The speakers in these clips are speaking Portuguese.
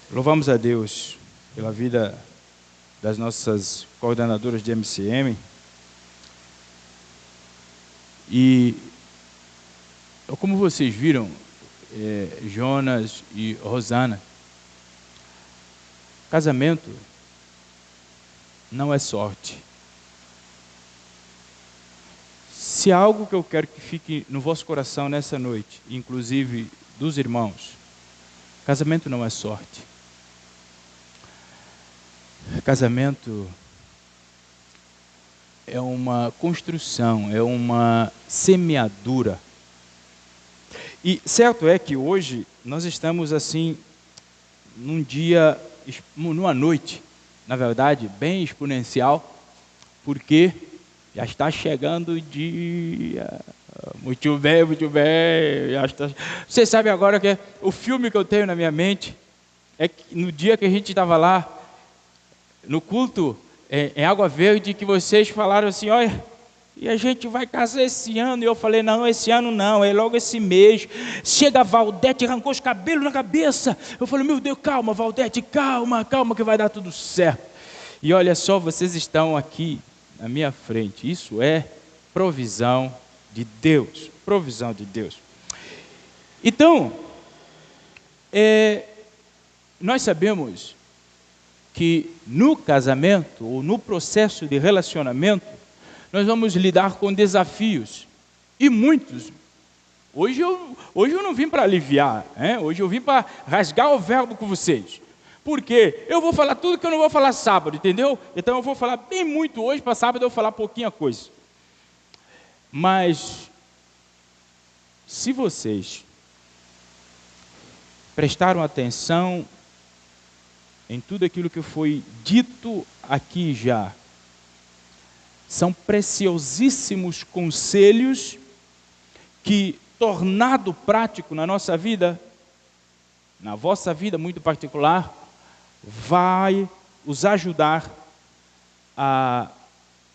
Louvamos a Deus pela vida das nossas coordenadoras de MCM. E, como vocês viram, Jonas e Rosana, casamento não é sorte. Se há algo que eu quero que fique no vosso coração nessa noite, inclusive dos irmãos, casamento não é sorte. Casamento é uma construção, é uma semeadura. E certo é que hoje nós estamos assim, numa noite, na verdade, bem exponencial, porque já está chegando o dia. Muito bem, muito bem. Já está... Você sabe agora que o filme que eu tenho na minha mente é que no dia que a gente estava lá, no culto em Água Verde, que vocês falaram assim, olha, e a gente vai casar esse ano. E eu falei, não, esse ano não, é logo esse mês. Chega a Valdete, arrancou os cabelos na cabeça. Eu falei, meu Deus, calma, Valdete, calma, que vai dar tudo certo. E olha só, vocês estão aqui na minha frente. Isso é provisão de Deus, provisão de Deus. Então, nós sabemos que no casamento, ou no processo de relacionamento, nós vamos lidar com desafios, e muitos. Hoje eu não vim para aliviar, hoje eu vim para rasgar o verbo com vocês, porque eu vou falar tudo que eu não vou falar sábado, entendeu? Então eu vou falar bem muito hoje, para sábado eu vou falar pouquinha coisa. Mas, se vocês prestaram atenção em tudo aquilo que foi dito aqui já, são preciosíssimos conselhos que, tornado prático na nossa vida, na vossa vida muito particular, vai os ajudar a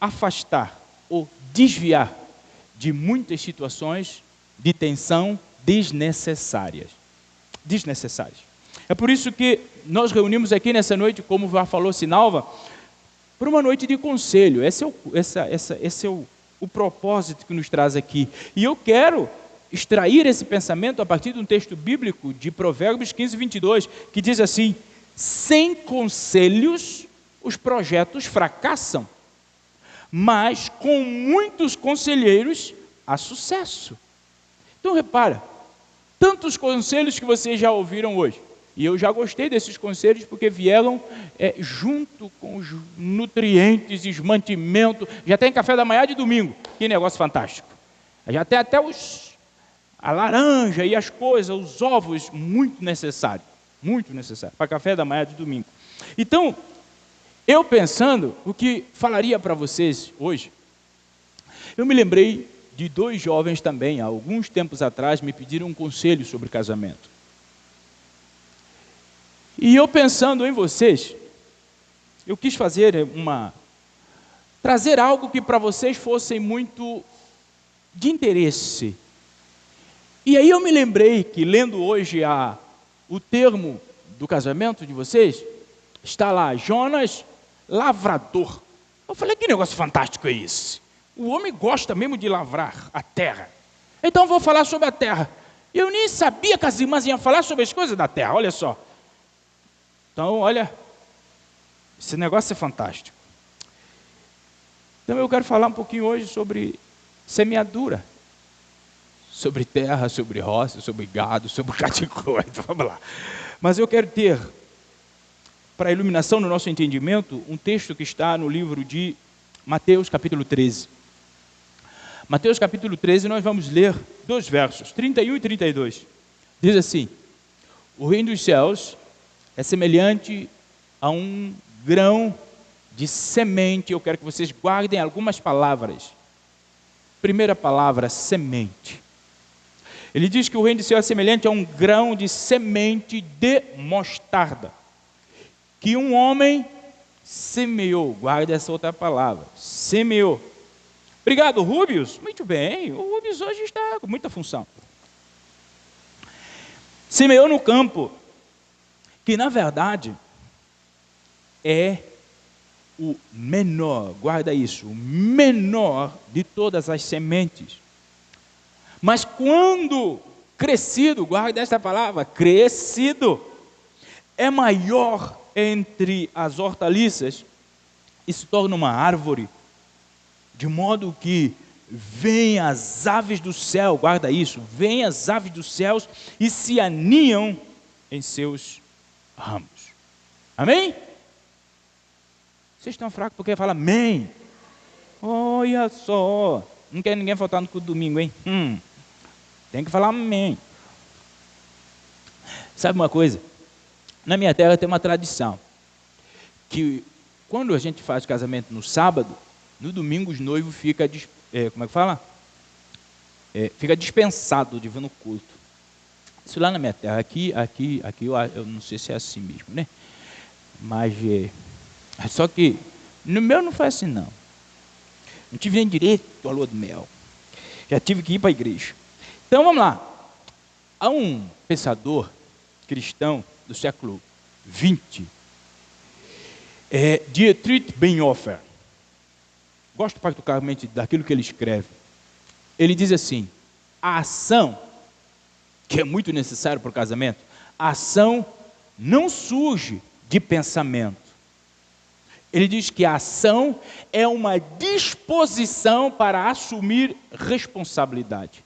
afastar ou desviar de muitas situações de tensão desnecessárias. É por isso que nós reunimos aqui nessa noite, como já falou Sinalva, por uma noite de conselho. Esse é o propósito que nos traz aqui. E eu quero extrair esse pensamento a partir de um texto bíblico de Provérbios 15, 22, que diz assim: sem conselhos os projetos fracassam, mas com muitos conselheiros há sucesso. Então repara, tantos conselhos que vocês já ouviram hoje, e eu já gostei desses conselhos porque vieram junto com os nutrientes, os mantimentos. Já tem café da manhã de domingo, que negócio fantástico. Já tem até a laranja e as coisas, os ovos, muito necessário para café da manhã de domingo. Então, eu pensando o que falaria para vocês hoje, eu me lembrei de dois jovens também, há alguns tempos atrás, me pediram um conselho sobre casamento. E eu pensando em vocês, eu quis trazer algo que para vocês fosse muito de interesse. E aí eu me lembrei que, lendo hoje o termo do casamento de vocês, está lá, Jonas, lavrador. Eu falei, que negócio fantástico é esse? O homem gosta mesmo de lavrar a terra. Então eu vou falar sobre a terra. Eu nem sabia que as irmãs iam falar sobre as coisas da terra, olha só. Então, olha, esse negócio é fantástico. Então eu quero falar um pouquinho hoje sobre semeadura, sobre terra, sobre roça, sobre gado, sobre cada coisa, vamos lá. Mas eu quero ter, para a iluminação do nosso entendimento, um texto que está no livro de Mateus capítulo 13. Mateus capítulo 13, nós vamos ler 2 versos, 31 e 32. Diz assim: o reino dos céus é semelhante a um grão de semente. Eu quero que vocês guardem algumas palavras. Primeira palavra, semente. Ele diz que o reino do céu é semelhante a um grão de semente de mostarda, que um homem semeou. Guarde essa outra palavra, semeou. Obrigado, Rúbius. Muito bem, o Rúbius hoje está com muita função. Semeou no campo. que na verdade é o menor, guarda isso, o menor de todas as sementes. Mas quando crescido, guarda esta palavra, crescido, é maior entre as hortaliças e se torna uma árvore, de modo que vêm as aves do céu, guarda isso, vêm as aves dos céus e se aninham em seus ramos. Amém? Vocês estão fracos porque fala amém. Olha só, não quer ninguém faltar no culto domingo, hein? Tem que falar amém. Sabe uma coisa? Na minha terra tem uma tradição, que quando a gente faz casamento no sábado, no domingo os noivos ficam, fica dispensado de vir no culto. Isso lá na minha terra, aqui eu não sei se é assim mesmo, né? Mas, só que no meu não foi assim não. Não tive nem direito à lua de mel. Já tive que ir para a igreja. Então vamos lá. Há um pensador cristão do século XX, Dietrich Bonhoeffer. Gosto particularmente daquilo que ele escreve. Ele diz assim: a ação, que é muito necessário para o casamento, a ação não surge de pensamento. Ele diz que a ação é uma disposição para assumir responsabilidade.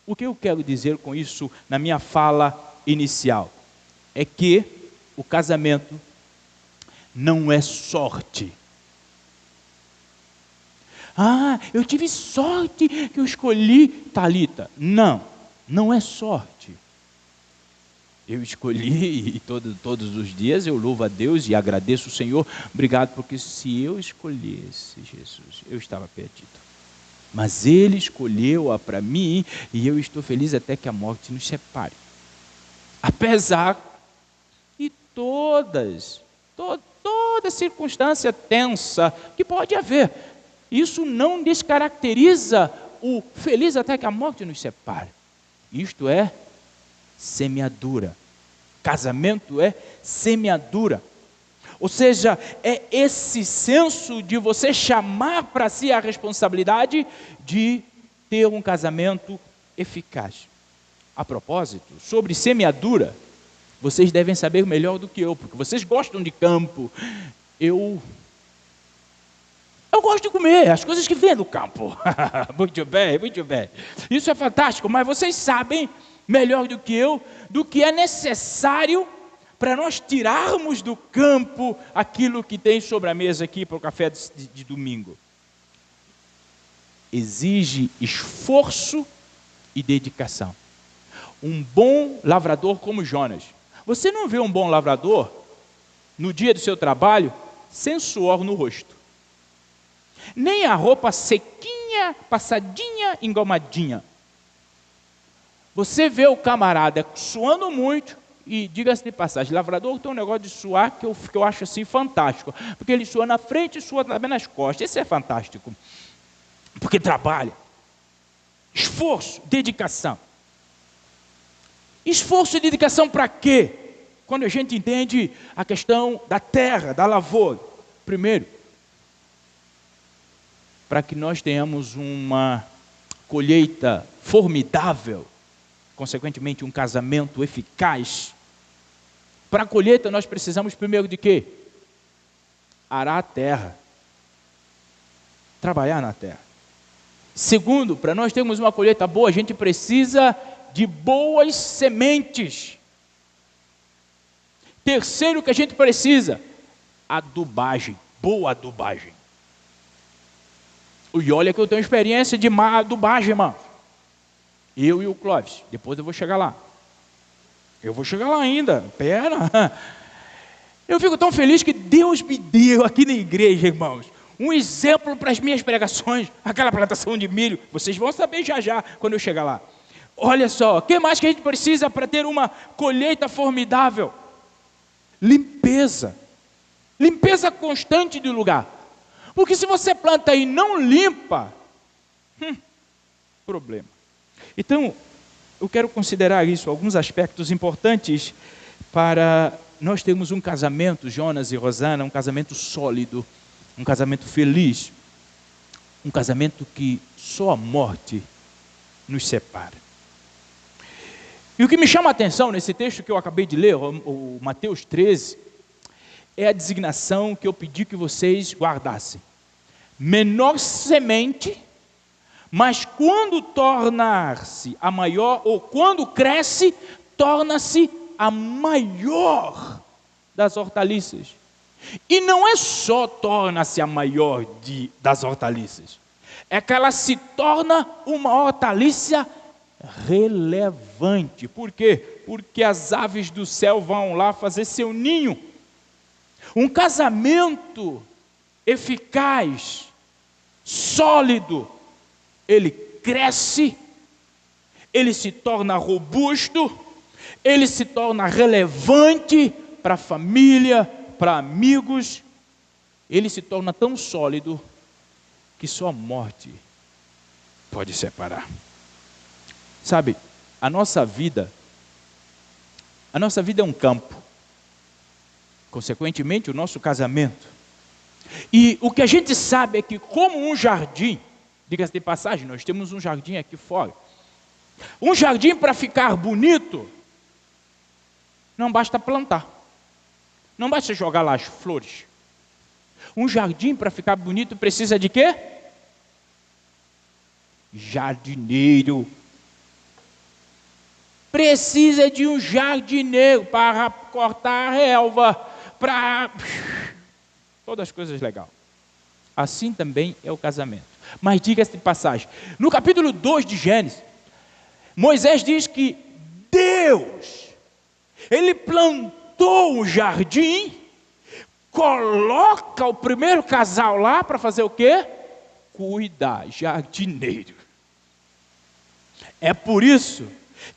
O que eu quero dizer com isso na minha fala inicial? É que o casamento não é sorte. Eu tive sorte que eu escolhi Thalita. Não é sorte. Eu escolhi e todos os dias eu louvo a Deus e agradeço o Senhor. Obrigado, porque se eu escolhesse Jesus, eu estava perdido. Mas Ele escolheu-a para mim e eu estou feliz até que a morte nos separe. Apesar de toda circunstância tensa que pode haver, isso não descaracteriza o feliz até que a morte nos separe. Isto é semeadura. Casamento é semeadura. Ou seja, é esse senso de você chamar para si a responsabilidade de ter um casamento eficaz. A propósito, sobre semeadura, vocês devem saber melhor do que eu, porque vocês gostam de campo. Eu gosto de comer as coisas que vêm do campo. Muito bem, muito bem. Isso é fantástico, mas vocês sabem melhor do que eu, do que é necessário para nós tirarmos do campo aquilo que tem sobre a mesa aqui para o café de domingo. Exige esforço e dedicação. Um bom lavrador como Jonas. Você não vê um bom lavrador no dia do seu trabalho sem suor no rosto. Nem a roupa sequinha, passadinha, engomadinha. Você vê o camarada suando muito, e diga-se de passagem, lavrador tem um negócio de suar que eu acho assim fantástico, porque ele sua na frente e sua também nas costas. Isso é fantástico, porque trabalha. Esforço, dedicação. Esforço e dedicação para quê? Quando a gente entende a questão da terra, da lavoura. Primeiro, para que nós tenhamos uma colheita formidável, consequentemente um casamento eficaz. Para a colheita nós precisamos primeiro de quê? Arar a terra. Trabalhar na terra. Segundo, para nós termos uma colheita boa, a gente precisa de boas sementes. Terceiro que a gente precisa, adubagem, boa adubagem. E olha que eu tenho experiência de má adubagem, irmão. Eu e o Clóvis, depois eu vou chegar lá. Eu vou chegar lá ainda, pera. Eu fico tão feliz que Deus me deu aqui na igreja, irmãos, um exemplo para as minhas pregações, aquela plantação de milho. Vocês vão saber já, quando eu chegar lá. Olha só, o que mais que a gente precisa para ter uma colheita formidável? Limpeza. Limpeza constante do lugar. Porque se você planta e não limpa, problema. Então, eu quero considerar isso, alguns aspectos importantes para nós temos um casamento, Jonas e Rosana, um casamento sólido, um casamento feliz, um casamento que só a morte nos separa. E o que me chama a atenção nesse texto que eu acabei de ler, o Mateus 13, é a designação que eu pedi que vocês guardassem. Menor semente, mas quando tornar-se a maior, ou quando cresce, torna-se a maior das hortaliças. E não é só torna-se a maior das hortaliças, é que ela se torna uma hortaliça relevante. Por quê? Porque as aves do céu vão lá fazer seu ninho. Um casamento eficaz, sólido, ele cresce, ele se torna robusto, ele se torna relevante para a família, para amigos, ele se torna tão sólido que só a morte pode separar. Sabe, a nossa vida é um campo, consequentemente o nosso casamento. E o que a gente sabe é que, como um jardim, diga-se de passagem, nós temos um jardim aqui fora. Um jardim, para ficar bonito, não basta plantar, não basta jogar lá as flores. Um jardim, para ficar bonito, precisa de quê? Jardineiro. Precisa de um jardineiro para cortar a relva, para todas as coisas legais. Assim também é o casamento. Mas diga-se de passagem, no capítulo 2 de Gênesis, Moisés diz que Deus, ele plantou um jardim, coloca o primeiro casal lá para fazer o quê? Cuidar, jardineiro. É por isso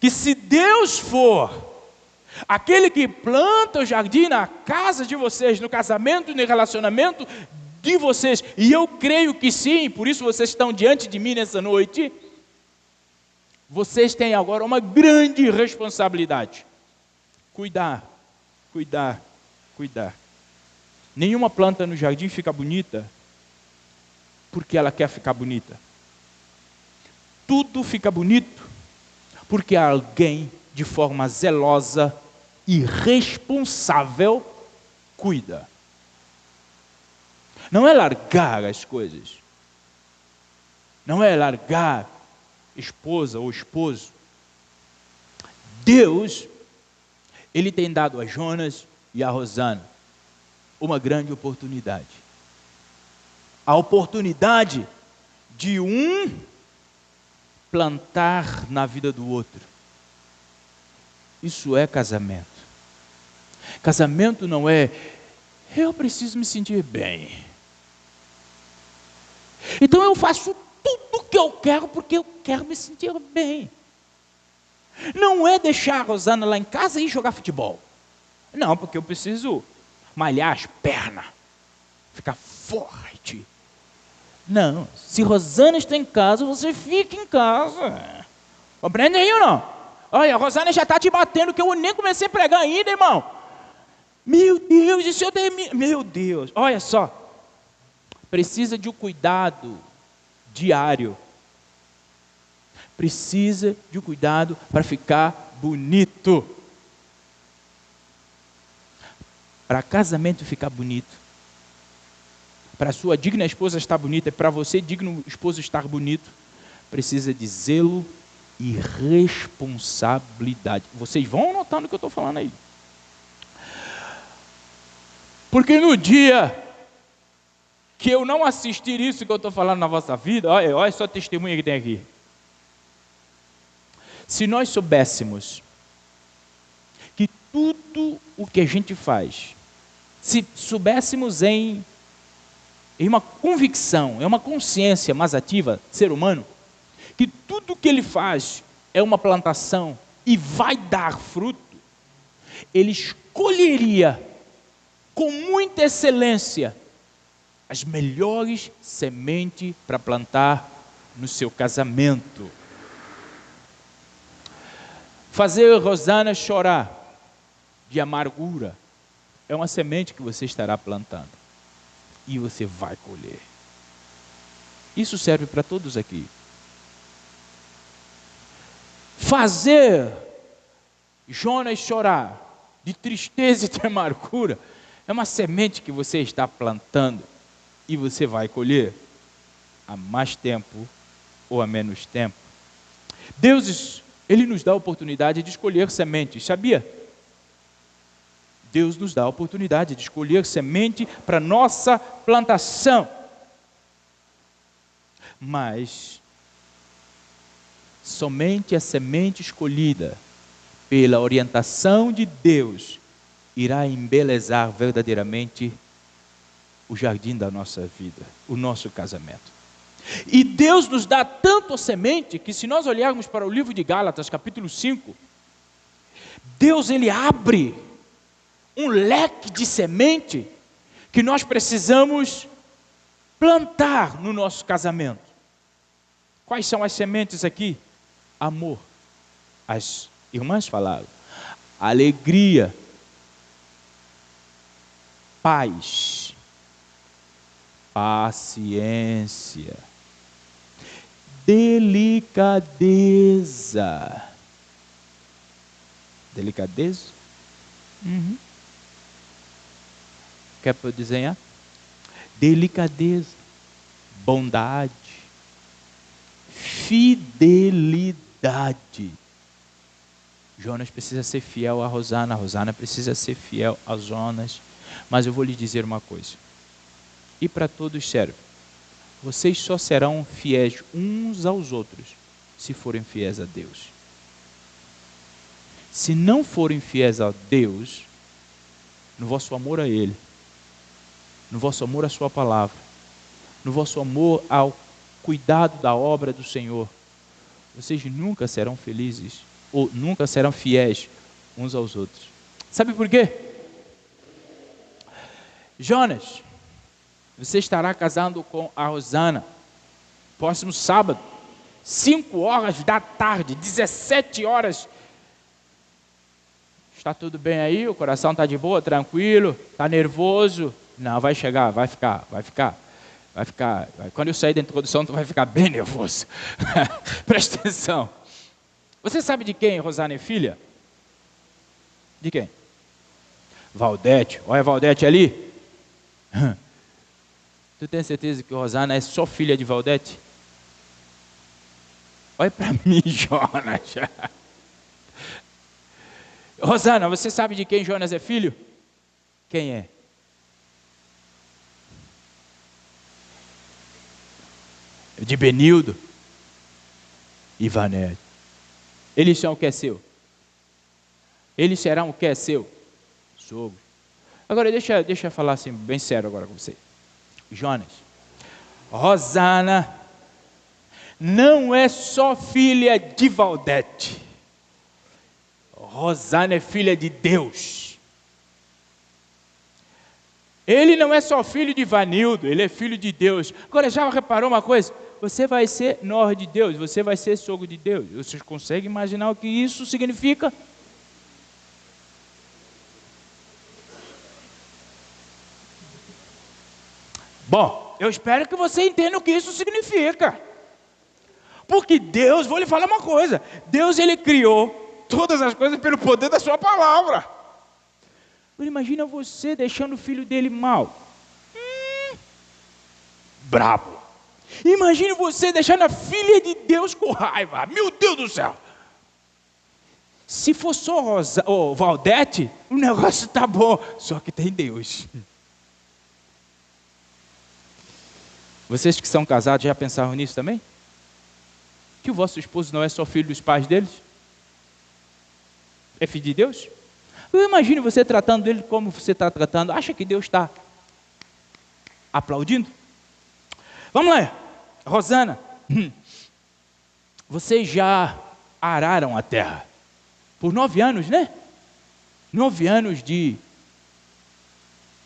que, se Deus for aquele que planta o jardim na casa de vocês, no casamento e no relacionamento de vocês, e eu creio que sim, por isso vocês estão diante de mim nessa noite, vocês têm agora uma grande responsabilidade: cuidar, cuidar, cuidar. Nenhuma planta no jardim fica bonita porque ela quer ficar bonita. Tudo fica bonito porque alguém, de forma zelosa e responsável, cuida. Não é largar as coisas, não é largar esposa ou esposo. Deus, ele tem dado a Jonas e a Rosana uma grande oportunidade. A oportunidade de um plantar na vida do outro. Isso é casamento. Casamento não é eu preciso me sentir bem, então eu faço tudo o que eu quero porque eu quero me sentir bem. Não é deixar a Rosana lá em casa e jogar futebol. Não, porque eu preciso malhar as pernas, ficar forte. Não, se Rosana está em casa, você fica em casa. Compreende aí ou não? Olha, a Rosana já está te batendo, que eu nem comecei a pregar ainda, irmão. Meu Deus, e se eu termino? Meu Deus, olha só. Precisa de um cuidado diário. Precisa de um cuidado para ficar bonito. Para casamento ficar bonito, para a sua digna esposa estar bonita, para você digno esposo estar bonito, precisa de zelo e responsabilidade. Vocês vão anotar no que eu estou falando aí. Porque no dia que eu não assistir isso que eu estou falando na vossa vida, olha só a testemunha que tem aqui. Se nós soubéssemos que tudo o que a gente faz, se soubéssemos em uma convicção, é uma consciência mais ativa, ser humano, que tudo o que ele faz é uma plantação e vai dar fruto, ele escolheria com muita excelência as melhores sementes para plantar no seu casamento. Fazer Rosana chorar de amargura é uma semente que você estará plantando e você vai colher. Isso serve para todos aqui. Fazer Jonas chorar de tristeza e de amargura é uma semente que você está plantando e você vai colher há mais tempo ou há menos tempo. Deus, Ele nos dá a oportunidade de escolher sementes, sabia? Deus nos dá a oportunidade de escolher semente para nossa plantação. Mas somente a semente escolhida pela orientação de Deus irá embelezar verdadeiramente o jardim da nossa vida, o nosso casamento. E Deus nos dá tanto a semente que, se nós olharmos para o livro de Gálatas, capítulo 5, Deus, Ele abre um leque de semente que nós precisamos plantar no nosso casamento. Quais são as sementes aqui? Amor. As irmãs falaram. Alegria. Paz. Paciência. Delicadeza. Delicadeza? Quer para eu desenhar? Delicadeza. Bondade. Fidelidade. Jonas precisa ser fiel a Rosana, a Rosana precisa ser fiel a Jonas. Mas eu vou lhe dizer uma coisa, e para todos serve: vocês só serão fiéis uns aos outros se forem fiéis a Deus. Se não forem fiéis a Deus, no vosso amor a Ele, no vosso amor à sua palavra, no vosso amor ao cuidado da obra do Senhor, vocês nunca serão felizes ou nunca serão fiéis uns aos outros. Sabe por quê? Jonas, você estará casando com a Rosana próximo sábado, 5 horas da tarde, 17 horas. Está tudo bem aí? O coração está de boa, tranquilo? Está nervoso? Não, vai chegar, vai ficar. Quando eu sair da introdução, tu vai ficar bem nervoso. Presta atenção. Você sabe de quem Rosana é filha? De quem? Valdete. Olha a Valdete ali. Tu tem certeza que Rosana é só filha de Valdete? Olha para mim, Jonas. Rosana, você sabe de quem Jonas é filho? Quem é? De Benildo e Vanete. Eles são o que é seu. Eles serão o que é seu. Sogro. Agora deixa eu falar assim, bem sério agora com você. Jonas, Rosana não é só filha de Valdete. Rosana é filha de Deus. Ele não é só filho de Vanildo, ele é filho de Deus. Agora, já reparou uma coisa? Você vai ser nor de Deus, você vai ser sogro de Deus. Vocês conseguem imaginar o que isso significa? Bom, eu espero que você entenda o que isso significa. Porque Deus, vou lhe falar uma coisa, Deus, Ele criou todas as coisas pelo poder da sua palavra. Imagina você deixando o filho dele mal. Brabo. Imagine você deixando a filha de Deus com raiva. Meu Deus do céu. Se for só Valdete, o negócio tá bom. Só que tem Deus. Vocês que são casados já pensaram nisso também? Que o vosso esposo não é só filho dos pais deles? É filho de Deus? Eu imagino você tratando dele como você está tratando. Acha que Deus está aplaudindo? Vamos lá, Rosana. Vocês já araram a terra por 9 anos, né? 9 anos de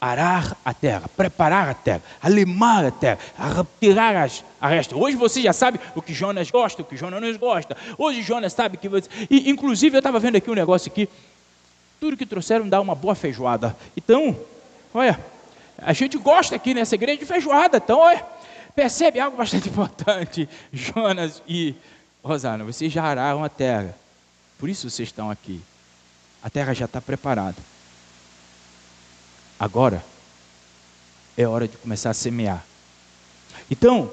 arar a terra, preparar a terra, alimar a terra, a tirar as arestas. Hoje você já sabe o que Jonas gosta, o que Jonas não gosta. Hoje Jonas sabe que você... inclusive eu estava vendo aqui um negócio aqui. Tudo que trouxeram dá uma boa feijoada. Então, olha, a gente gosta aqui nessa igreja de feijoada. Então, olha, percebe algo bastante importante. Jonas e Rosana, vocês já araram a terra. Por isso vocês estão aqui. A terra já está preparada. Agora é hora de começar a semear. Então,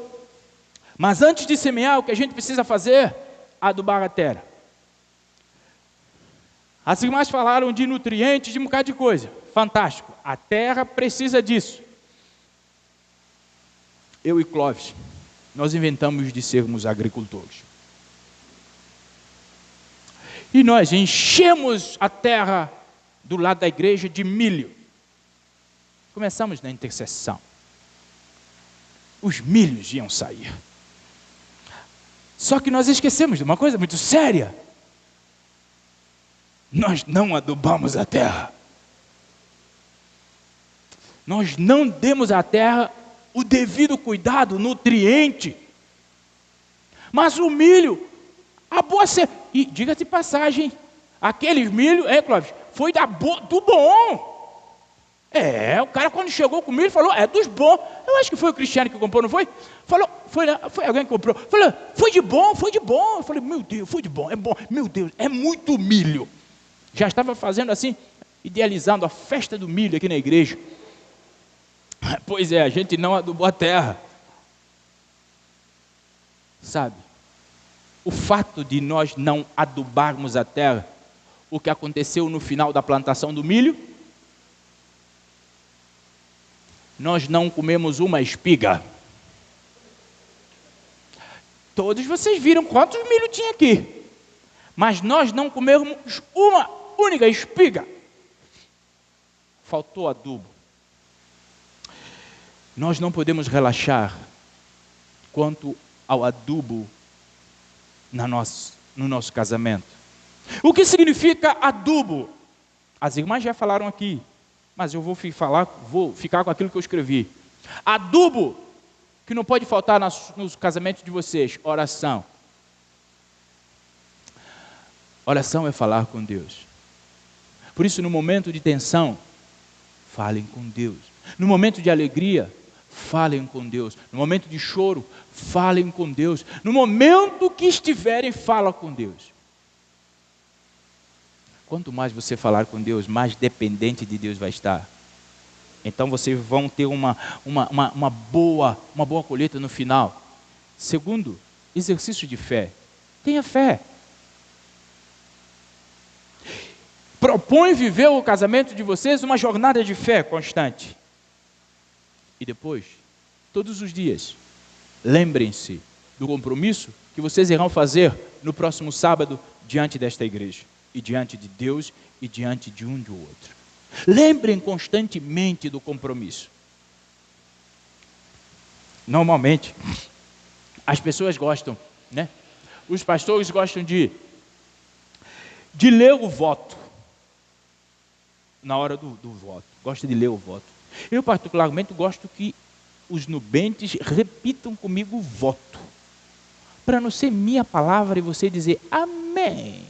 mas antes de semear, o que a gente precisa fazer? Adubar a terra. As irmãs falaram de nutrientes, de um bocado de coisa. Fantástico. A terra precisa disso. Eu e Clóvis, nós inventamos de sermos agricultores. E nós enchemos a terra do lado da igreja de milho. Começamos na intercessão. Os milhos iam sair. Só que nós esquecemos de uma coisa muito séria. Nós não adubamos a terra. Nós não demos à terra o devido cuidado, nutriente. Mas o milho, a boa e diga-se de passagem, aqueles milho, Clóvis, foi do bom. O cara quando chegou com o milho falou, dos bons. Eu acho que foi o Cristiano que comprou, não foi? Falou, foi alguém que comprou. Falou, foi de bom. Eu falei, meu Deus, foi de bom, é bom. Meu Deus, é muito milho. Já estava fazendo assim, idealizando a festa do milho aqui na igreja. Pois é, a gente não adubou a terra. Sabe, o fato de nós não adubarmos a terra, o que aconteceu no final da plantação do milho, nós não comemos uma espiga. Todos vocês viram quantos milho tinha aqui. Mas nós não comemos uma única espiga. Faltou adubo. Nós não podemos relaxar quanto ao adubo no nosso casamento. O que significa adubo? As irmãs já falaram aqui, mas eu vou ficar com aquilo que eu escrevi. Adubo que não pode faltar nos casamentos de vocês: oração. Oração é falar com Deus. Por isso, no momento de tensão, falem com Deus. No momento de alegria, falem com Deus. No momento de choro, falem com Deus. No momento que estiverem, fala com Deus. Quanto mais você falar com Deus, mais dependente de Deus vai estar. Então vocês vão ter uma boa colheita no final. Segundo, exercício de fé. Tenha fé. Propõe viver o casamento de vocês uma jornada de fé constante. E depois, todos os dias, lembrem-se do compromisso que vocês irão fazer no próximo sábado diante desta igreja, e diante de Deus e diante de um do outro. Lembrem constantemente do compromisso. Normalmente, as pessoas gostam, né? Os pastores gostam de ler o voto. Na hora do voto, gosta de ler o voto. Eu particularmente gosto que os nubentes repitam comigo o voto, para não ser minha palavra e você dizer amém.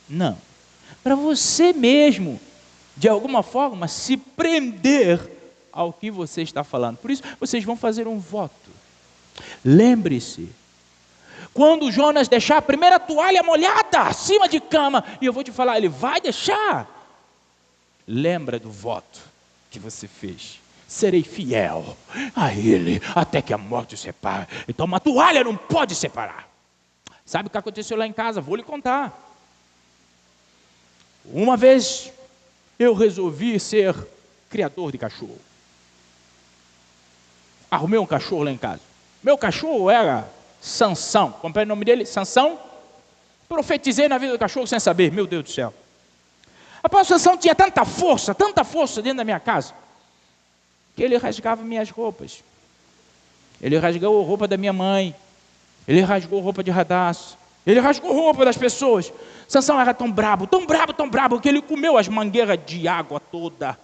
Não, para você mesmo, de alguma forma, se prender ao que você está falando. Por isso, vocês vão fazer um voto. Lembre-se, quando Jonas deixar a primeira toalha molhada acima de cama, e eu vou te falar, ele vai deixar. Lembra do voto que você fez. Serei fiel a ele até que a morte o separe. Então uma toalha não pode separar. Sabe o que aconteceu lá em casa? Vou lhe contar. Uma vez eu resolvi ser criador de cachorro. Arrumei um cachorro lá em casa. Meu cachorro era Sansão. Comprei o nome dele, Sansão. Profetizei na vida do cachorro sem saber. Meu Deus do céu. A Sansão tinha tanta força dentro da minha casa, que ele rasgava minhas roupas. Ele rasgou a roupa da minha mãe. Ele rasgou roupa de Radassa. Ele rasgou roupa das pessoas. Sansão era tão brabo, que ele comeu as mangueiras de água toda.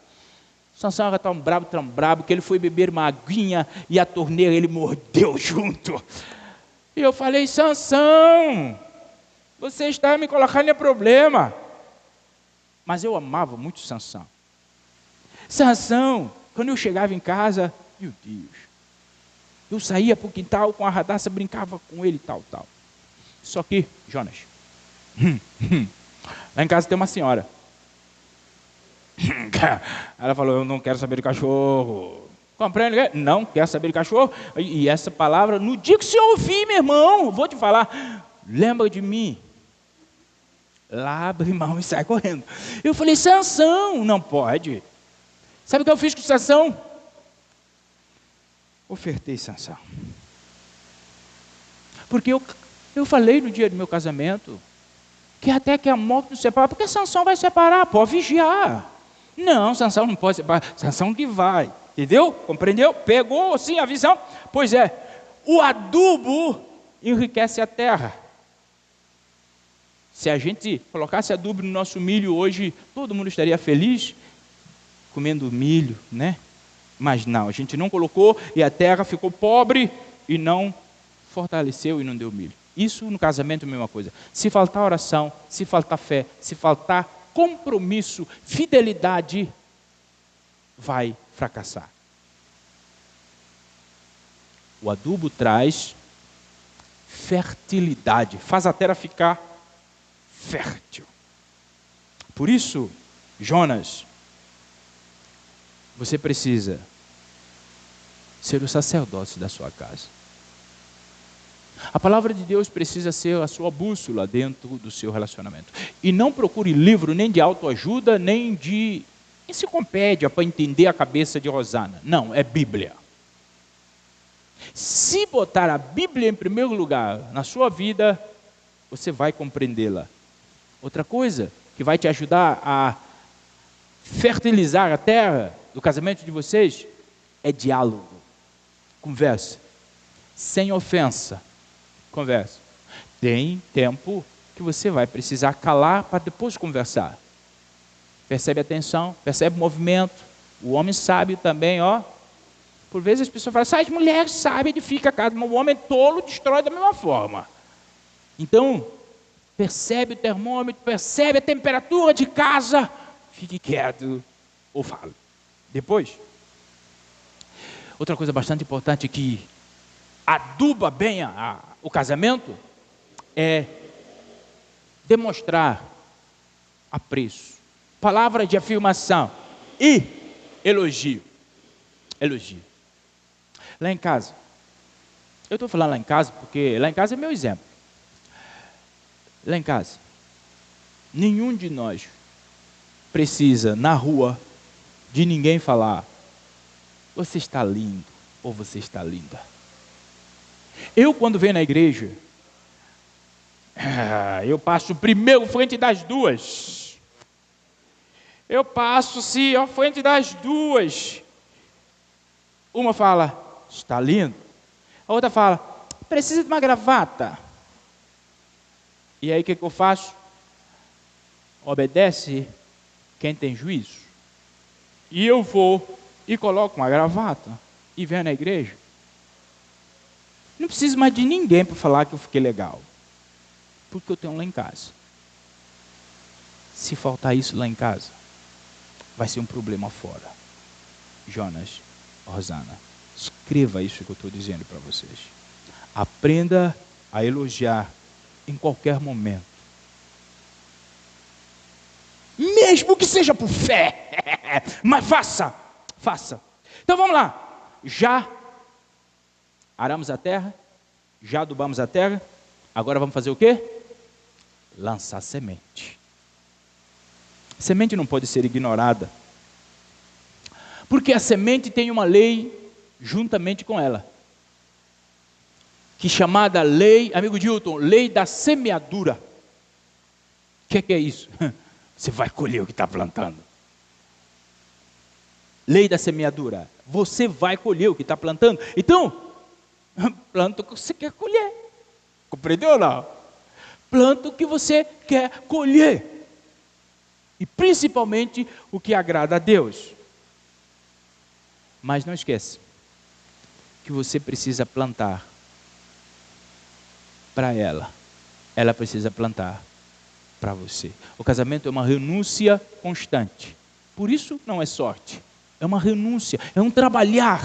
Sansão era tão brabo, que ele foi beber uma aguinha e a torneira ele mordeu junto. E eu falei, Sansão, você está me colocando em problema. Mas eu amava muito Sansão. Sansão, quando eu chegava em casa, meu Deus, eu saía para o quintal com a Radassa, brincava com ele e tal. Só que, Jonas, lá em casa tem uma senhora. Ela falou, eu não quero saber de cachorro. Compreende? Não quer saber de cachorro. E essa palavra, no dia que você ouvir, meu irmão, vou te falar, lembra de mim. Lá abre mão e sai correndo. Eu falei, Sansão, não pode. Sabe o que eu fiz com Sansão? Ofertei Sansão. Porque eu falei no dia do meu casamento, que até que a morte nos separa, porque Sansão vai separar, pode vigiar. Não, Sansão não pode separar, Sansão que vai. Entendeu? Compreendeu? Pegou sim a visão? Pois é, o adubo enriquece a terra. Se a gente colocasse adubo no nosso milho hoje, todo mundo estaria feliz comendo milho, né? Mas não, a gente não colocou e a terra ficou pobre e não fortaleceu e não deu milho. Isso no casamento é a mesma coisa. Se faltar oração, se faltar fé, se faltar compromisso, fidelidade, vai fracassar. O adubo traz fertilidade, faz a terra ficar fértil. Por isso, Jonas, você precisa ser o sacerdote da sua casa. A palavra de Deus precisa ser a sua bússola dentro do seu relacionamento. E não procure livro nem de autoajuda, nem de enciclopédia para entender a cabeça de Rosana. Não, é Bíblia. Se botar a Bíblia em primeiro lugar na sua vida, você vai compreendê-la. Outra coisa que vai te ajudar a fertilizar a terra do casamento de vocês é diálogo. Conversa. Sem ofensa. Conversa. Tem tempo que você vai precisar calar para depois conversar. Percebe a tensão, percebe o movimento. O homem sábio também, ó. Por vezes as pessoas falam, as mulheres sábias edificam a casa, mas o homem tolo destrói da mesma forma. Então, percebe o termômetro, percebe a temperatura de casa, fique quieto ou fale. Depois, outra coisa bastante importante que aduba bem o casamento é demonstrar apreço, palavra de afirmação e elogio. Elogio. Lá em casa, eu estou falando lá em casa porque lá em casa é meu exemplo. Lá em casa, nenhum de nós precisa na rua de ninguém falar, você está lindo ou você está linda. Eu quando venho na igreja, eu passo primeiro frente das duas. Eu passo sim à frente das duas. Uma fala, está lindo. A outra fala, precisa de uma gravata. E aí o que eu faço? Obedece quem tem juízo. E eu vou e coloco uma gravata e venho na igreja. Não preciso mais de ninguém para falar que eu fiquei legal. Porque eu tenho lá em casa. Se faltar isso lá em casa, vai ser um problema fora. Jonas, Rosana, escreva isso que eu estou dizendo para vocês. Aprenda a elogiar em qualquer momento. Mesmo que seja por fé. Mas faça. Então vamos lá. Já aramos a terra, já adubamos a terra. Agora vamos fazer o quê? Lançar semente. Semente não pode ser ignorada. Porque a semente tem uma lei juntamente com ela. Que chamada lei, amigo Dilton, lei da semeadura. O que é isso? Você vai colher o que está plantando. Lei da semeadura. Você vai colher o que está plantando. Então, planta o que você quer colher. Compreendeu ou não? Planta o que você quer colher. E principalmente o que agrada a Deus. Mas não esqueça que você precisa plantar para ela. Ela precisa plantar para você. O casamento é uma renúncia constante. Por isso não é sorte. É uma renúncia, é um trabalhar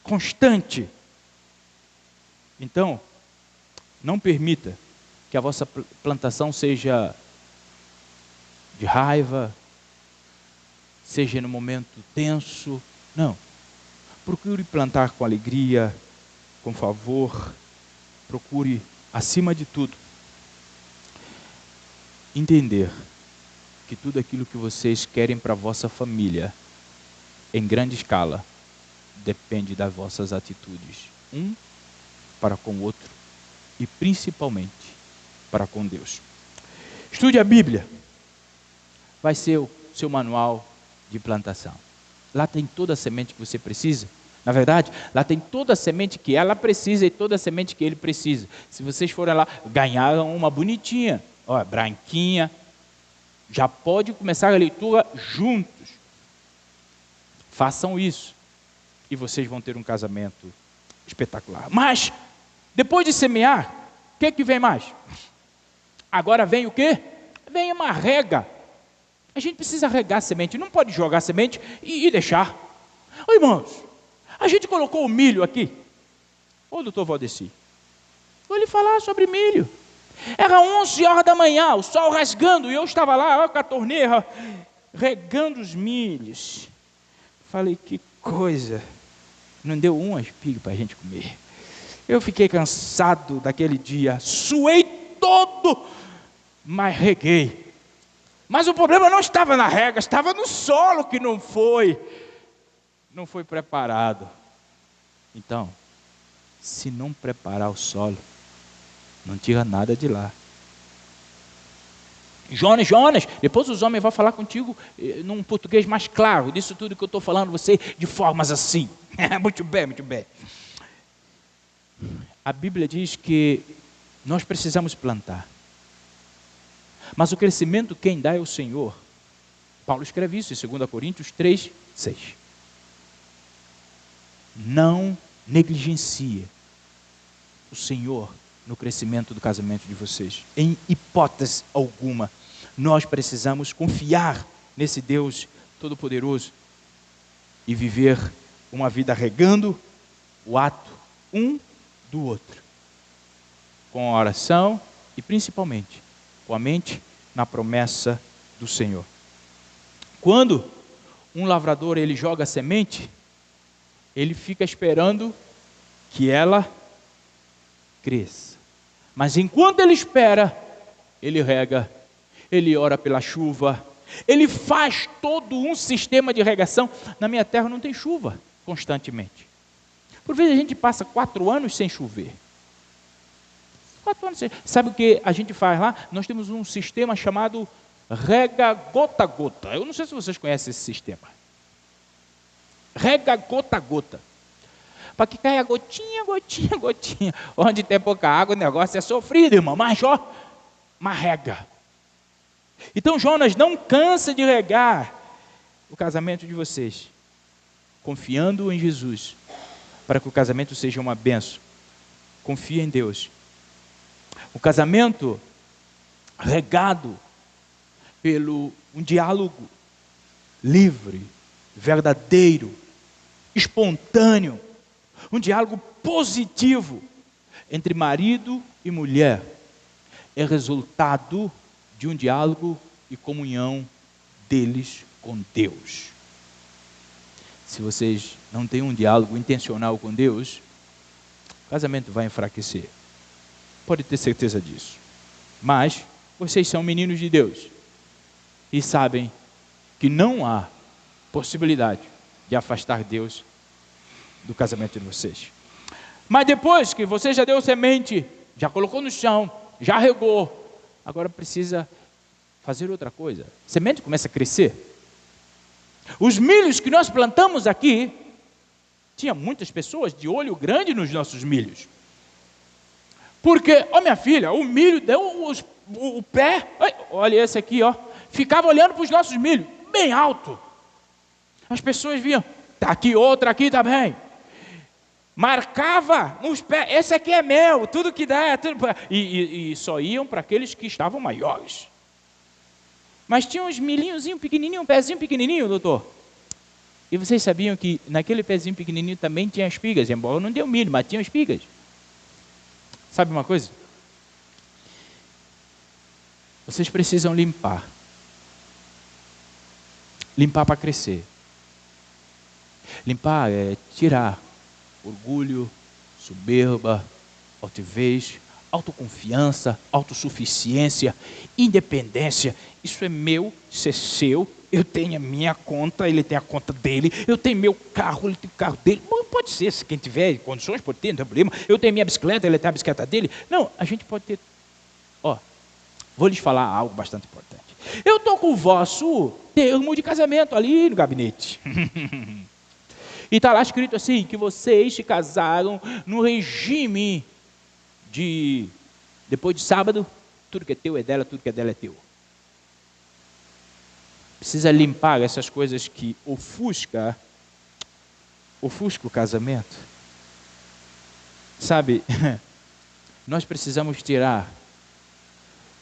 constante. Então, não permita que a vossa plantação seja de raiva, seja no momento tenso. Não. Procure plantar com alegria, com favor. Procure, acima de tudo, entender que tudo aquilo que vocês querem para a vossa família, em grande escala, depende das vossas atitudes, um para com o outro e principalmente para com Deus. Estude a Bíblia, vai ser o seu manual de plantação. Lá tem toda a semente que você precisa. Na verdade, lá tem toda a semente que ela precisa e toda a semente que ele precisa. Se vocês forem lá, ganharam uma bonitinha, ó, branquinha, já pode começar a leitura juntos. Façam isso e vocês vão ter um casamento espetacular. Mas, depois de semear, o que vem mais? Agora vem o quê? Vem uma rega. A gente precisa regar a semente, não pode jogar a semente e deixar. Ô, irmãos, a gente colocou o milho aqui. Ô, doutor Valdeci, vou lhe falar sobre milho. Era 11 horas da manhã, o sol rasgando, e eu estava lá com a torneira, regando os milhos. Falei, que coisa. Não deu uma espiga para a gente comer. Eu fiquei cansado daquele dia, suei todo, mas reguei. Mas o problema não estava na rega, estava no solo que não foi preparado. Então, se não preparar o solo, não tira nada de lá. Jonas, depois os homens vão falar contigo num português mais claro, disso tudo que eu estou falando, você de formas assim. Muito bem, muito bem. A Bíblia diz que nós precisamos plantar. Mas o crescimento quem dá é o Senhor. Paulo escreve isso em 2 Coríntios 3, 6. Não negligencie o Senhor no crescimento do casamento de vocês. Em hipótese alguma. Nós precisamos confiar nesse Deus Todo-Poderoso e viver uma vida regando o ato um do outro. Com a oração e principalmente com a mente na promessa do Senhor. Quando um lavrador ele joga a semente, ele fica esperando que ela cresça. Mas enquanto ele espera, ele rega, ele ora pela chuva, ele faz todo um sistema de regação. Na minha terra não tem chuva constantemente. Por vezes a gente passa 4 anos sem chover. 4 anos sem... Sabe o que a gente faz lá? Nós temos um sistema chamado rega gota a gota. Eu não sei se vocês conhecem esse sistema. Rega gota a gota. Para que caia gotinha, gotinha, gotinha. Onde tem pouca água, o negócio é sofrido, irmão. Mas ó, uma rega. Então Jonas não cansa de regar o casamento de vocês, confiando em Jesus, para que o casamento seja uma bênção. Confia em Deus. O casamento regado pelo um diálogo livre, verdadeiro, espontâneo, um diálogo positivo entre marido e mulher, é resultado de um diálogo e comunhão deles com Deus. Se vocês não têm um diálogo intencional com Deus, o casamento vai enfraquecer. Pode ter certeza disso. Mas vocês são meninos de Deus e sabem que não há possibilidade de afastar Deus do casamento de vocês. Mas depois que você já deu semente, já colocou no chão, já regou, agora precisa fazer outra coisa. A semente começa a crescer. Os milhos que nós plantamos aqui, tinha muitas pessoas de olho grande nos nossos milhos. Porque, ó minha filha, o milho deu o pé, olha esse aqui, ó, ficava olhando para os nossos milhos, bem alto. As pessoas viam, tá aqui outra aqui também. Marcava nos pés, esse aqui é meu, tudo que dá, tudo... e só iam para aqueles que estavam maiores. Mas tinha uns milhinhozinhos pequenininho, um pezinho pequenininho, doutor. E vocês sabiam que naquele pezinho pequenininho também tinha espigas, embora não deu milho, mas tinha espigas. Sabe uma coisa? Vocês precisam limpar. Limpar para crescer. Limpar é tirar orgulho, soberba, altivez, autoconfiança, autossuficiência, independência. Isso é meu, isso é seu. Eu tenho a minha conta, ele tem a conta dele. Eu tenho meu carro, ele tem o carro dele. Bom, pode ser, se quem tiver condições, pode ter, não tem problema. Eu tenho minha bicicleta, ele tem a bicicleta dele. Não, a gente pode ter. Vou lhes falar algo bastante importante. Eu estou com o vosso termo de casamento ali no gabinete. E está lá escrito assim, que vocês se casaram no regime de, depois de sábado, tudo que é teu é dela, tudo que é dela é teu. Precisa limpar essas coisas que ofusca o casamento. Sabe, nós precisamos tirar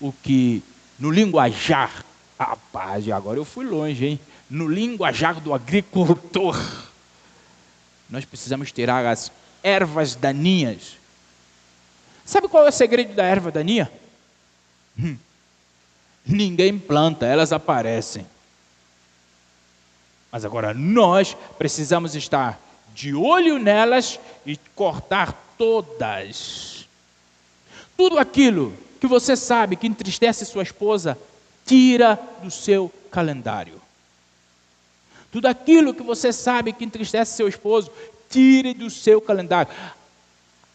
o que no linguajar, rapaz, agora eu fui longe, hein? No linguajar do agricultor, nós precisamos tirar as ervas daninhas. Sabe qual é o segredo da erva daninha? Ninguém planta, elas aparecem. Mas agora nós precisamos estar de olho nelas e cortar todas. Tudo aquilo que você sabe que entristece sua esposa, tira do seu calendário. Tudo aquilo que você sabe que entristece seu esposo, tire do seu calendário.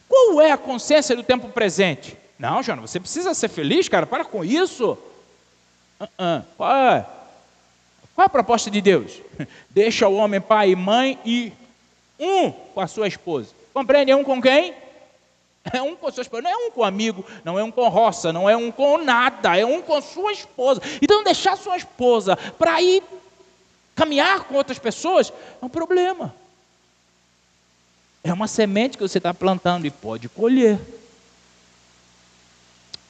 Qual é a consciência do tempo presente? Não, Jonas, você precisa ser feliz, cara, para com isso. Qual é a proposta de Deus? Deixa o homem pai e mãe e um com a sua esposa. Compreende? Um com quem? É um com sua esposa, não é um com amigo, não é um com roça, não é um com nada, é um com sua esposa. Então deixar sua esposa para ir caminhar com outras pessoas é um problema. É uma semente que você está plantando e pode colher.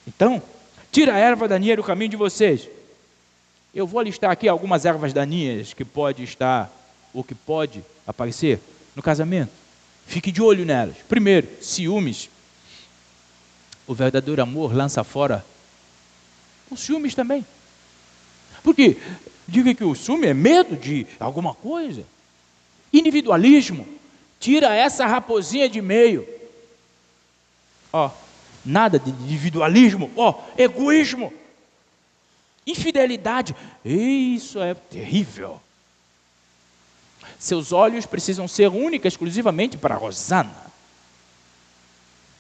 Então, tira a erva daninha do caminho de vocês. Eu vou listar aqui algumas ervas daninhas que pode estar, ou que pode aparecer no casamento. Fique de olho nelas. Primeiro, ciúmes. O verdadeiro amor lança fora os ciúmes também. Por quê? Diga que o ciúme é medo de alguma coisa. Individualismo. Tira essa raposinha de meio. Nada de individualismo. Egoísmo. Infidelidade. Isso é terrível. Seus olhos precisam ser única, exclusivamente para Rosana.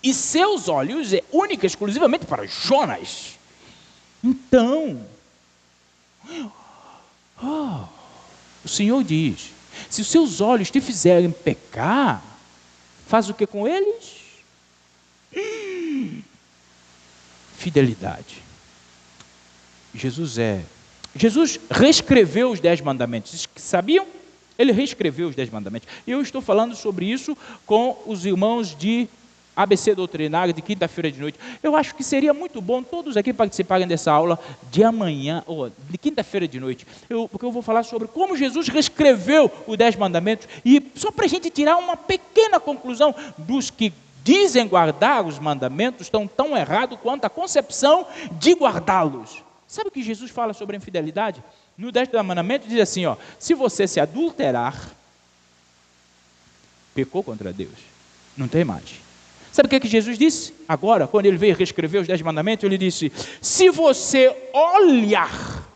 E seus olhos é única, exclusivamente para Jonas. Então, o Senhor diz, se os seus olhos te fizerem pecar, faz o que com eles? Fidelidade. Jesus reescreveu os 10 mandamentos. Vocês sabiam? Ele reescreveu os 10 mandamentos. E eu estou falando sobre isso com os irmãos de ABC Doutrinário, de quinta-feira de noite. Eu acho que seria muito bom todos aqui participarem dessa aula de amanhã, ou de quinta-feira de noite. Porque eu vou falar sobre como Jesus reescreveu os 10 mandamentos. E só para a gente tirar uma pequena conclusão dos que dizem guardar os mandamentos, estão tão errados quanto a concepção de guardá-los. Sabe o que Jesus fala sobre a infidelidade? No 10º mandamento diz assim, se você se adulterar, pecou contra Deus, não tem mais. Sabe o que Jesus disse? Agora, quando ele veio reescrever os 10 mandamentos, ele disse, se você olhar,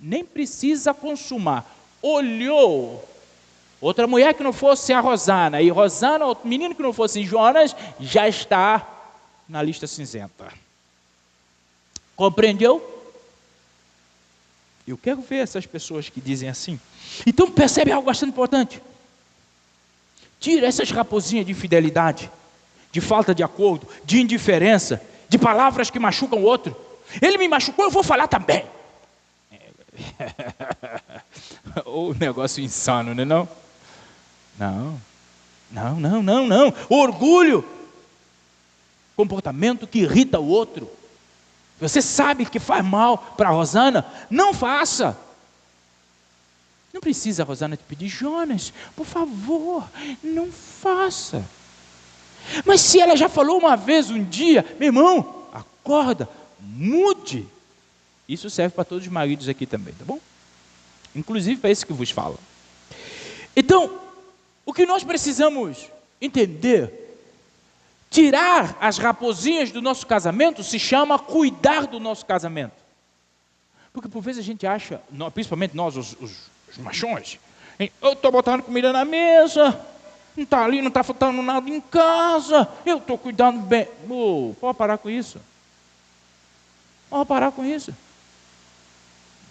nem precisa consumar, olhou, outra mulher que não fosse a Rosana, e Rosana, outro menino que não fosse Jonas, já está na lista cinzenta. Compreendeu? Eu quero ver essas pessoas que dizem assim. Então percebe algo bastante importante. Tira essas raposinhas de infidelidade, de falta de acordo, de indiferença, de palavras que machucam o outro. Ele me machucou, eu vou falar também. O negócio insano, não é não? Não. Orgulho. Comportamento que irrita o outro. Você sabe que faz mal para a Rosana? Não faça. Não precisa a Rosana te pedir: Jonas, por favor, não faça. Mas se ela já falou uma vez, um dia, meu irmão, acorda, mude. Isso serve para todos os maridos aqui também, tá bom? Inclusive para esse que vos fala. Então, o que nós precisamos entender, tirar as raposinhas do nosso casamento, se chama cuidar do nosso casamento. Porque por vezes a gente acha, principalmente nós, os machões, eu estou botando comida na mesa, não está ali, não está faltando nada em casa, eu estou cuidando bem. Pode parar com isso. Pode parar com isso.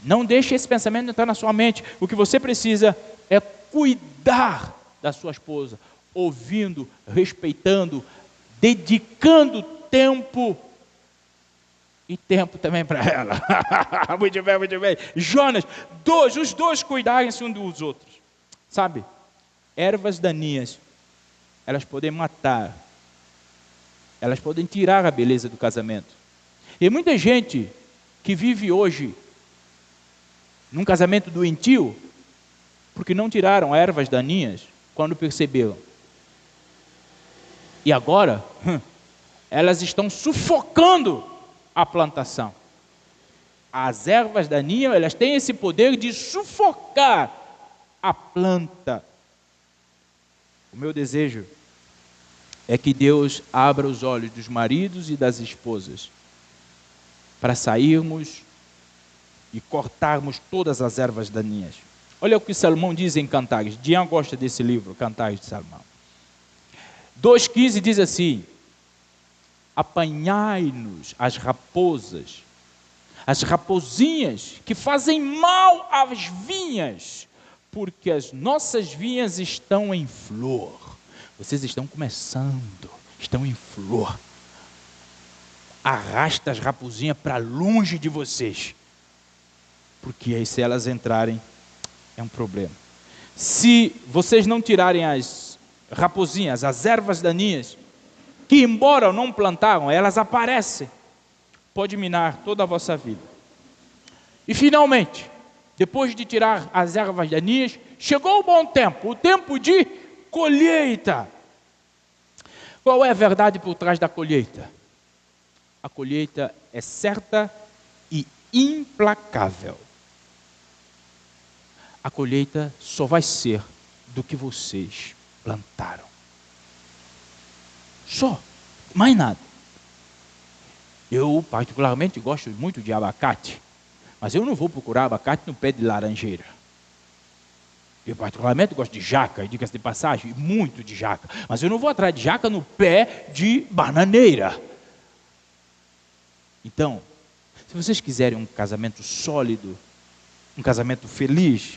Não deixe esse pensamento entrar na sua mente. O que você precisa é cuidar da sua esposa, ouvindo, respeitando, dedicando tempo e tempo também para ela. Muito bem, muito bem. Jonas, os dois cuidarem-se uns dos outros. Sabe, ervas daninhas, elas podem matar, elas podem tirar a beleza do casamento. E muita gente que vive hoje num casamento doentio, porque não tiraram ervas daninhas quando perceberam. E agora, elas estão sufocando a plantação. As ervas daninhas, elas têm esse poder de sufocar a planta. O meu desejo é que Deus abra os olhos dos maridos e das esposas para sairmos e cortarmos todas as ervas daninhas. Olha o que Salomão diz em Cantares. Dian gosta desse livro, Cantares de Salomão. 2,15 diz assim: apanhai-nos as raposas, as raposinhas que fazem mal às vinhas, porque as nossas vinhas estão em flor. Vocês estão começando, estão em flor. Arrasta as raposinhas para longe de vocês, porque aí se elas entrarem, é um problema. Se vocês não tirarem as raposinhas, as ervas daninhas, que embora não plantaram, elas aparecem, pode minar toda a vossa vida. E finalmente, depois de tirar as ervas daninhas, chegou o bom tempo, o tempo de colheita. Qual é a verdade por trás da colheita? A colheita é certa e implacável. A colheita só vai ser do que vocês plantaram. Só, mais nada. Eu particularmente gosto muito de abacate, mas eu não vou procurar abacate no pé de laranjeira. Eu particularmente gosto de jaca, e diga-se de passagem, muito de jaca, mas eu não vou atrás de jaca no pé de bananeira. Então, se vocês quiserem um casamento sólido, um casamento feliz,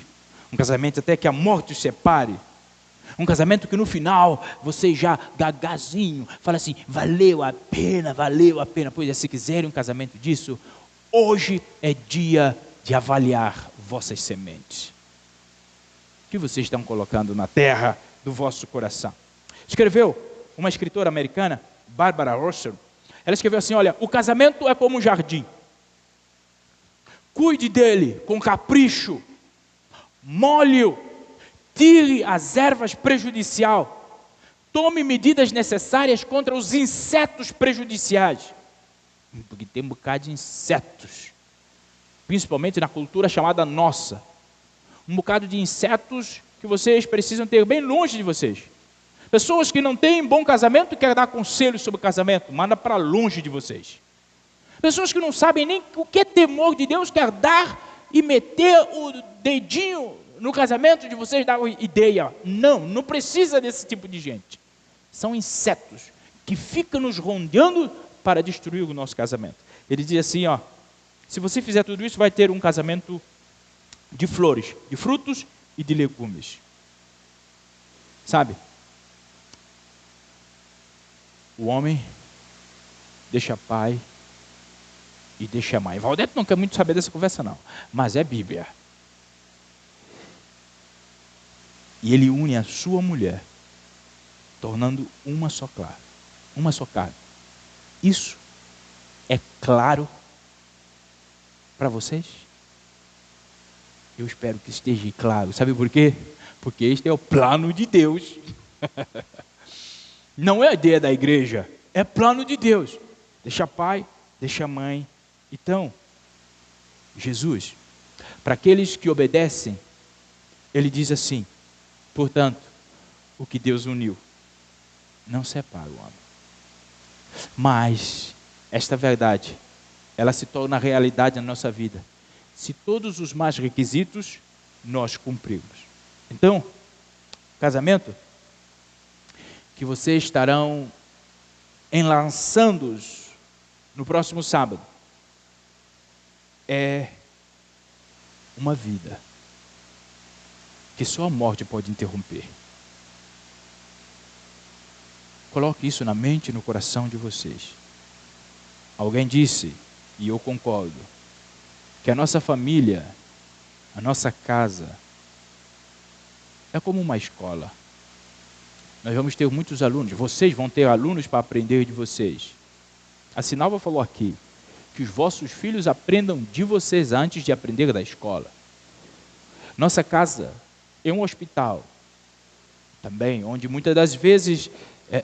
um casamento até que a morte os separe, um casamento que no final você já gagazinho fala assim: valeu a pena, valeu a pena. Pois é, se quiserem um casamento disso, hoje é dia de avaliar vossas sementes. O que vocês estão colocando na terra do vosso coração? Escreveu uma escritora americana, Barbara Russell. Ela escreveu assim: olha, o casamento é como um jardim. Cuide dele com capricho, molhe-o, tire as ervas prejudiciais, tome medidas necessárias contra os insetos prejudiciais. Porque tem um bocado de insetos, principalmente na cultura chamada nossa. Um bocado de insetos que vocês precisam ter bem longe de vocês. Pessoas que não têm bom casamento e querem dar conselhos sobre casamento, manda para longe de vocês. Pessoas que não sabem nem o que é temor de Deus, quer dar e meter o dedinho no casamento de vocês, dar ideia. Não precisa desse tipo de gente. São insetos que ficam nos rondeando para destruir o nosso casamento. Ele diz assim, ó: se você fizer tudo isso, vai ter um casamento de flores, de frutos e de legumes. Sabe? O homem deixa pai e deixa mãe. Valdete não quer muito saber dessa conversa não, mas é Bíblia. E ele une a sua mulher, tornando uma só carne. Isso é claro para vocês? Eu espero que esteja claro. Sabe por quê? Porque este é o plano de Deus. Não é a ideia da igreja, é plano de Deus. Deixa pai, deixa mãe. Então, Jesus, para aqueles que obedecem, ele diz assim: portanto, o que Deus uniu, não separa o homem. Mas esta verdade, ela se torna realidade na nossa vida se todos os mais requisitos nós cumprirmos. Então, casamento, que vocês estarão enlaçando-os no próximo sábado, é uma vida que só a morte pode interromper. Coloque isso na mente e no coração de vocês. Alguém disse, e eu concordo, que a nossa família, a nossa casa, é como uma escola. Nós vamos ter muitos alunos, vocês vão ter alunos para aprender de vocês. A Sinalva falou aqui, que os vossos filhos aprendam de vocês antes de aprender da escola. Nossa casa é um hospital, também, onde muitas das vezes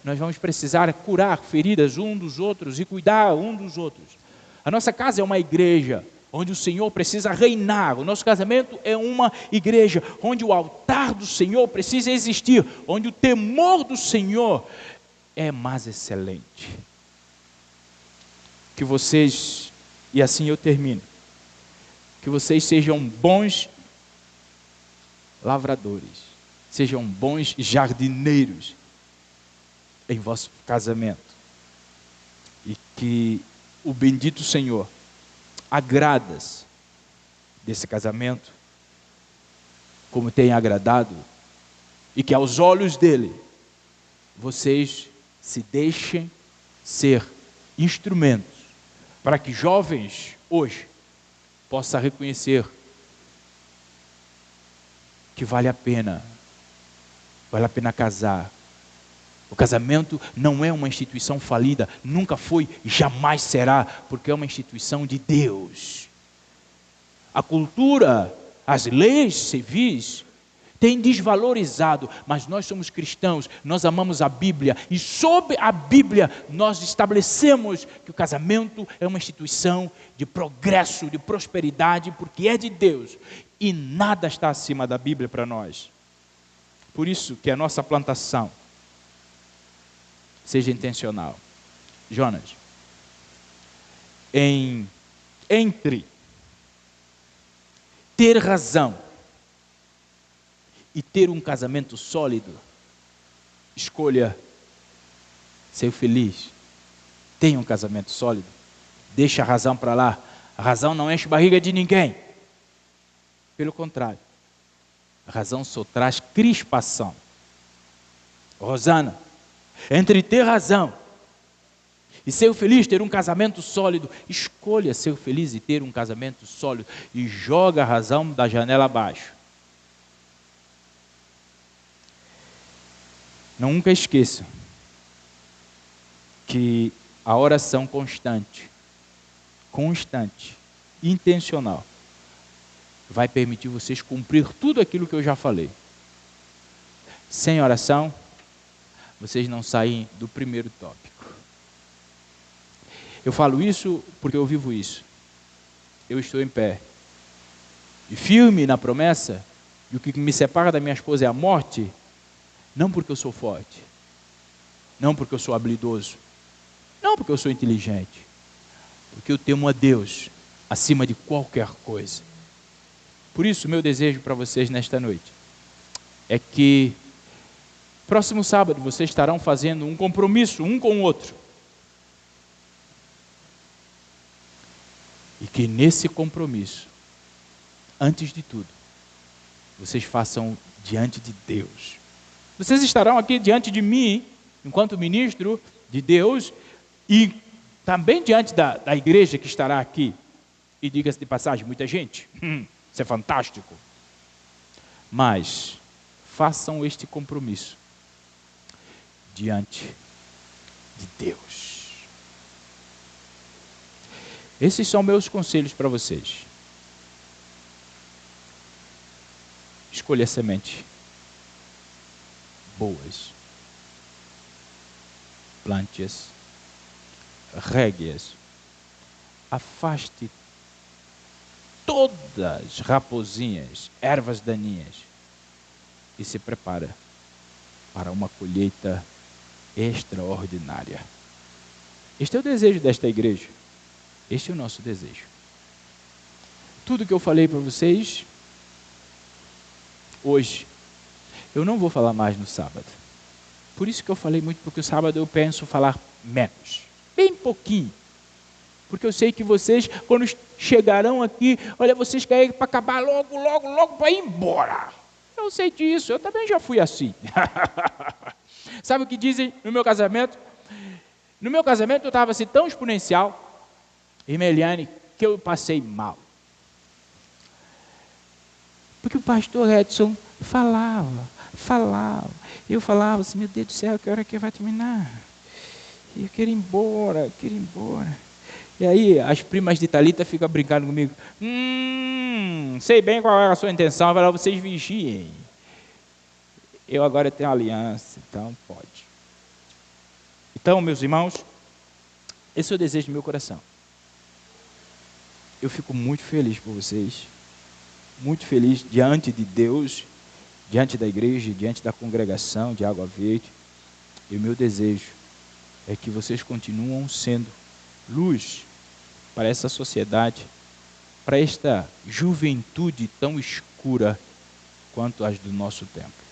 nós vamos precisar curar feridas um dos outros e cuidar um dos outros. A nossa casa é uma igreja, onde o Senhor precisa reinar. O nosso casamento é uma igreja, onde o altar do Senhor precisa existir, onde o temor do Senhor é mais excelente. Que vocês, e assim eu termino, que vocês sejam bons lavradores, sejam bons jardineiros em vosso casamento, e que o bendito Senhor agrada-se desse casamento, como tem agradado, e que aos olhos dele, vocês se deixem ser instrumentos, para que jovens hoje possam reconhecer que vale a pena casar. O casamento não é uma instituição falida, nunca foi, jamais será, porque é uma instituição de Deus. A cultura, as leis civis têm desvalorizado, mas nós somos cristãos, nós amamos a Bíblia, e sob a Bíblia nós estabelecemos que o casamento é uma instituição de progresso, de prosperidade, porque é de Deus, e nada está acima da Bíblia para nós. Por isso que a nossa plantação seja intencional. Jonas, entre ter razão e ter um casamento sólido, escolha ser feliz. Tenha um casamento sólido. Deixa a razão para lá. A razão não enche barriga de ninguém. Pelo contrário, a razão só traz crispação. Rosana, entre ter razão e ser feliz, ter um casamento sólido, escolha ser feliz e ter um casamento sólido, e joga a razão da janela abaixo. Nunca esqueça que a oração constante, intencional, vai permitir vocês cumprir tudo aquilo que eu já falei. Sem oração, vocês não saem do primeiro tópico. Eu falo isso porque eu vivo isso. Eu estou em pé, e firme na promessa, e o que me separa da minha esposa é a morte, não porque eu sou forte, não porque eu sou habilidoso, não porque eu sou inteligente, porque eu temo a Deus acima de qualquer coisa. Por isso, meu desejo para vocês nesta noite é que próximo sábado vocês estarão fazendo um compromisso um com o outro, e que nesse compromisso, antes de tudo, vocês façam diante de Deus. Vocês estarão aqui diante de mim, enquanto ministro de Deus, e também diante da igreja que estará aqui. E diga-se de passagem, muita gente, isso é fantástico. Mas façam este compromisso diante de Deus. Esses são meus conselhos para vocês. Escolha sementes boas. Plante-as. Regue-as. Afaste todas as raposinhas, ervas daninhas. E se prepara para uma colheita extraordinária. Este é o desejo desta igreja. Este é o nosso desejo. Tudo que eu falei para vocês hoje, eu não vou falar mais no sábado. Por isso que eu falei muito, porque o sábado eu penso falar menos. Bem pouquinho. Porque eu sei que vocês, quando chegarão aqui, olha, vocês querem para acabar logo para ir embora. Eu sei disso, eu também já fui assim. Sabe o que dizem no meu casamento? No meu casamento eu estava assim tão exponencial, irmã Eliane, que eu passei mal. Porque o pastor Edson falava. Eu falava assim, meu Deus do céu, que hora que vai terminar? E eu queria ir embora. E aí as primas de Thalita ficam brincando comigo. Sei bem qual é a sua intenção, vai lá, vocês vigiem. Eu agora tenho aliança, então pode. Então, meus irmãos, esse é o desejo do meu coração. Eu fico muito feliz por vocês, muito feliz diante de Deus, diante da igreja, diante da congregação de Água Verde. E o meu desejo é que vocês continuam sendo luz para essa sociedade, para esta juventude tão escura quanto as do nosso tempo.